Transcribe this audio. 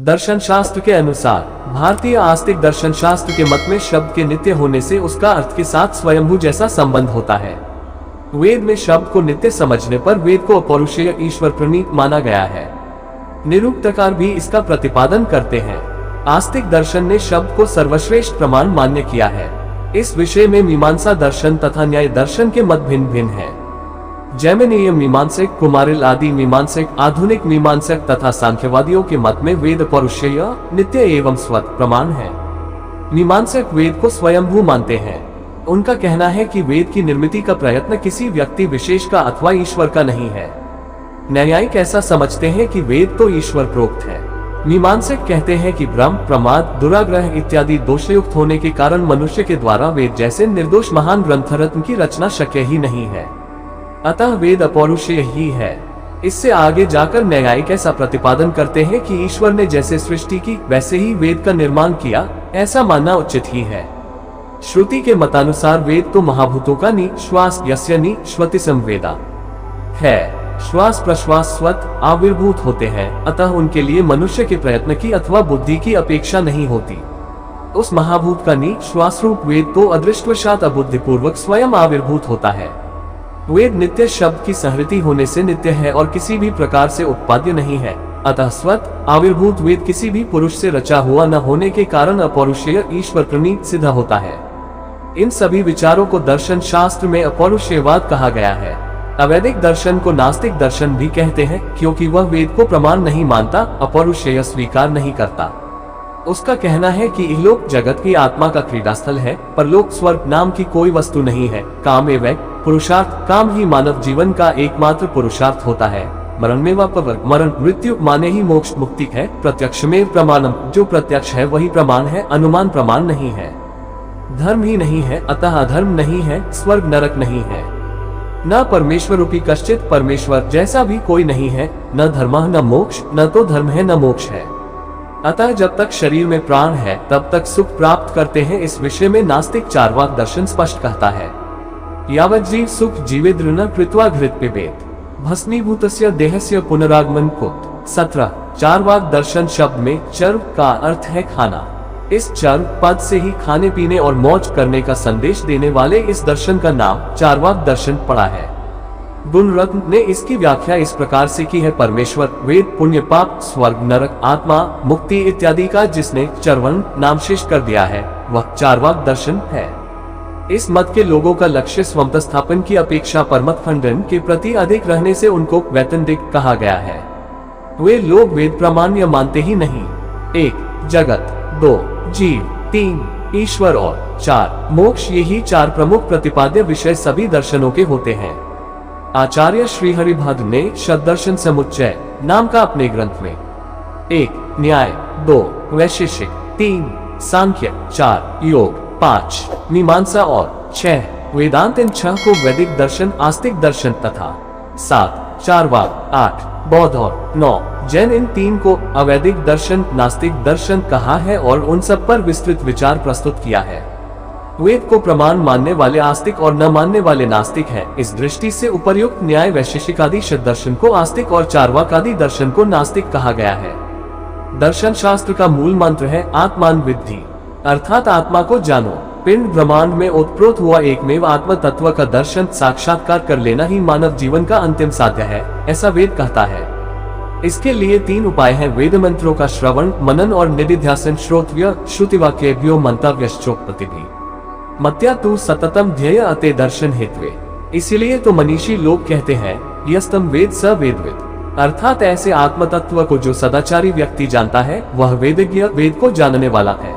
दर्शन शास्त्र के अनुसार भारतीय आस्तिक दर्शन शास्त्र के मत में शब्द के नित्य होने से उसका अर्थ के साथ स्वयंभू जैसा संबंध होता है। वेद में शब्द को नित्य समझने पर वेद को अपौरुषेय ईश्वर प्रणीत माना गया है। निरूक्तकार भी इसका प्रतिपादन करते हैं। आस्तिक दर्शन ने शब्द को सर्वश्रेष्ठ प्रमाण मान्य किया है। इस विषय में मीमांसा दर्शन तथा न्याय दर्शन के मत भिन्न भिन्न हैं। जैमिनीय मीमांसक, कुमारिल आदि मीमांसक, आधुनिक मीमांसक तथा सांख्यवादियों के मत में वेद पौरुषेय, नित्य एवं स्वत प्रमाण है। मीमांसक वेद को स्वयंभू मानते हैं। उनका कहना है कि वेद की निर्मिति का प्रयत्न किसी व्यक्ति विशेष का अथवा ईश्वर का नहीं है। न्यायिक ऐसा समझते हैं कि वेद तो ईश्वर प्रोक्त है। मीमांसक कहते हैं कि भ्रम, प्रमाद, दुराग्रह इत्यादि दोषयुक्त होने के कारण मनुष्य के द्वारा वेद जैसे निर्दोष महान ग्रंथरत्न की रचना शक्य ही नहीं है, अतः वेद अपौरुषेय ही है। इससे आगे जाकर न्यायिक ऐसा प्रतिपादन करते हैं कि ईश्वर ने जैसे सृष्टि की वैसे ही वेद का निर्माण किया, ऐसा मानना उचित ही है। श्रुति के मतानुसार वेद तो महाभूतों का श्वास यस्य श्वति संवेदा है। श्वास प्रश्वास स्वत आविर्भूत होते हैं, अतः उनके लिए मनुष्य के प्रयत्न की अथवा बुद्धि की अपेक्षा नहीं होती। उस महाभूत का श्वास रूप वेद तो अदृष्टवशात अबुद्धिपूर्वक स्वयं आविर्भूत होता है। वेद नित्य शब्द की संहृति होने से नित्य है और किसी भी प्रकार से उत्पाद्य नहीं है, अतः स्वत आविर्भूत वेद किसी भी पुरुष से रचा हुआ न होने के कारण अपौरुषेय ईश्वर प्रणीत सिद्ध होता है। इन सभी विचारों को दर्शन शास्त्र में अपौरुषेयवाद कहा गया है। अवैदिक दर्शन को नास्तिक दर्शन भी कहते हैं, क्योंकि वह वेद को प्रमाण नहीं मानता, अपौरुषेय स्वीकार नहीं करता। उसका कहना है कि इहलोक जगत की आत्मा का क्रीडास्थल है, परलोक स्वर्ग नाम की कोई वस्तु नहीं है। काम एवं पुरुषार्थ, काम ही मानव जीवन का एकमात्र पुरुषार्थ होता है। मरण में व मरण मृत्यु माने ही मोक्ष मुक्ति है। प्रत्यक्ष में प्रमाणम, जो प्रत्यक्ष है वही प्रमाण है, अनुमान प्रमाण नहीं है। धर्म ही नहीं है, अतः अधर्म नहीं है, स्वर्ग नरक नहीं है। न परमेश्वर रूपी कश्चित, परमेश्वर जैसा भी कोई नहीं है। न धर्म न मोक्ष, न तो धर्म है न मोक्ष है। अतः जब तक शरीर में प्राण है तब तक सुख प्राप्त करते हैं। इस विषय में नास्तिक चार्वाक दर्शन स्पष्ट कहता है, यावत् जीव सुख जीवेद्र न कृत्वा घृत पिबेत भस्मीभूतस्य देहस्य पुनरागमन कुत। 17 चार्वाक दर्शन शब्द में चर्व का अर्थ है खाना। इस चर्व पद से ही खाने पीने और मौज करने का संदेश देने वाले इस दर्शन का नाम चार्वाक दर्शन पड़ा है। गुणरत्न ने इसकी व्याख्या इस प्रकार से की है, परमेश्वर, वेद, पुण्य पाप, स्वर्ग नरक, आत्मा, मुक्ति इत्यादि का जिसने चरवन नामशेष कर दिया है वह चार्वाक दर्शन है। इस मत के लोगों का लक्ष्य स्वमत स्थापन की अपेक्षा परमत खंडन के प्रति अधिक रहने से उनको वैतनिक कहा गया है। वे लोग वेद प्रामाण्य मानते ही नहीं। 1 जगत, 2 जीव, 3 ईश्वर और 4 मोक्ष, यही 4 प्रमुख प्रतिपाद्य विषय सभी दर्शनों के होते हैं। आचार्य श्री हरिभद्र ने शतदर्शन समुच्चय नाम का अपने ग्रंथ में 1 न्याय, 2 वैशेषिक, 3 सांख्य, 4 योग, 5 मीमांसा और 6 वेदांत, इन 6 को वैदिक दर्शन, आस्तिक दर्शन तथा 7 चार्वाक, 8 बौद्ध और 9 जैन, इन 3 को अवैदिक दर्शन, नास्तिक दर्शन कहा है और उन सब पर विस्तृत विचार प्रस्तुत किया है। वेद को प्रमाण मानने वाले आस्तिक और न मानने वाले नास्तिक हैं। इस दृष्टि से उपर्युक्त न्याय, वैशेषिक आदि शतदर्शन को आस्तिक और चार्वाक आदि दर्शन को नास्तिक कहा गया है। दर्शन शास्त्र का मूल मंत्र है आत्मान विद्धि, अर्थात आत्मा को जानो। पिंड ब्रह्मांड में ओतप्रोत हुआ एकमेव आत्म तत्व का दर्शन, साक्षात्कार कर लेना ही मानव जीवन का अंतिम साध्य है, ऐसा वेद कहता है। इसके लिए 3 उपाय हैं, वेद मंत्रों का श्रवण, मनन और निदिध्यासन, श्रोतव्य श्रुतिवाक्येभ्यो मंतव्यश्चोक्तिभिः मत्या तु सततम ध्येय अते दर्शन हेत्वे। इसीलिए तो मनीषी लोग कहते हैं यस्तम वेद स वेदविद, अर्थात ऐसे आत्म तत्व को जो सदाचारी व्यक्ति जानता है वह वेदज्ञ, वेद को जानने वाला है।